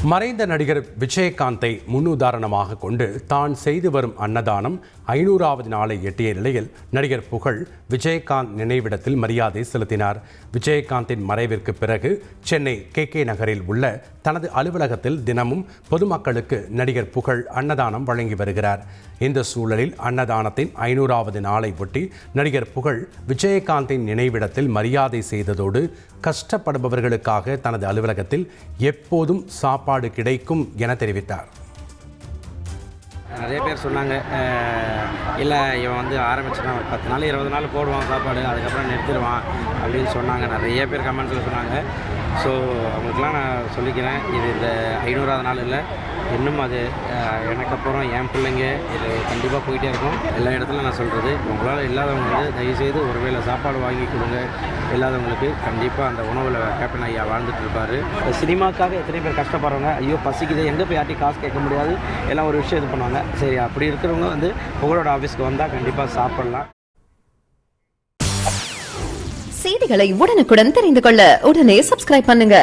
மறைந்த நடிகர் விஜயகாந்தை முன்னுதாரணமாக கொண்டு தான் செய்து வரும் அன்னதானம் 500வது நாளை எட்டிய நிலையில் நடிகர் புகழ் விஜயகாந்த் நினைவிடத்தில் மரியாதை செலுத்தினார். விஜயகாந்தின் மறைவிற்கு பிறகு சென்னை KK நகரில் உள்ள தனது அலுவலகத்தில் தினமும் பொதுமக்களுக்கு நடிகர் புகழ் அன்னதானம் வழங்கி வருகிறார். இந்த சூழலில் அன்னதானத்தின் 500வது நாளை ஒட்டி நடிகர் புகழ் விஜயகாந்தின் நினைவிடத்தில் மரியாதை செய்ததோடு கஷ்டப்படுபவர்களுக்காக தனது அலுவலகத்தில் எப்போதும் சாப்பாடு கிடைக்கும் என தெரிவித்தார். நிறைய பேர் சொன்னாங்க, இல்லை இவன் வந்து ஆரம்பிச்சுனா ஒரு 10 நாள் 20 நாள் போடுவான் சாப்பாடு, அதுக்கப்புறம் நிறுத்திடுவான் அப்படின்னு சொன்னாங்க. நிறைய பேர் கமெண்ட்ஸில் சொன்னாங்க. ஸோ அவங்களுக்குலாம் நான் சொல்லிக்கிறேன், இது இந்த 500வது நாள் இல்லை, இன்னும் அது எனக்கு அப்புறம் என் பிள்ளைங்க இது கண்டிப்பாக போயிட்டே இருக்கும். எல்லா இடத்துலையும் நான் சொல்கிறது, உங்களால் இல்லாதவங்க வந்து தயவுசெய்து ஒரு வேளை சாப்பாடு வாங்கி கொடுங்க. இல்லாதவங்களுக்கு கண்டிப்பாக அந்த உணவில் கேப்டன் ஐயா வாழ்ந்துட்டு இருப்பார். சினிமாக்காக எத்தனை பேர் கஷ்டப்படுறவங்க, ஐயோ பசிக்குது, எங்கே போய் யார்ட்டையும் காசு கேட்க முடியாது, எல்லாம் ஒரு விஷயம் இது பண்ணுவாங்க. சரி, அப்படி இருக்கிறவங்க வந்து புகழோட ஆஃபீஸ்க்கு வந்தால் கண்டிப்பாக சாப்பிடலாம். செய்திகளை உடனுக்குடன் தெரிந்து கொள்ள உடனே சப்ஸ்கிரைப் பண்ணுங்க.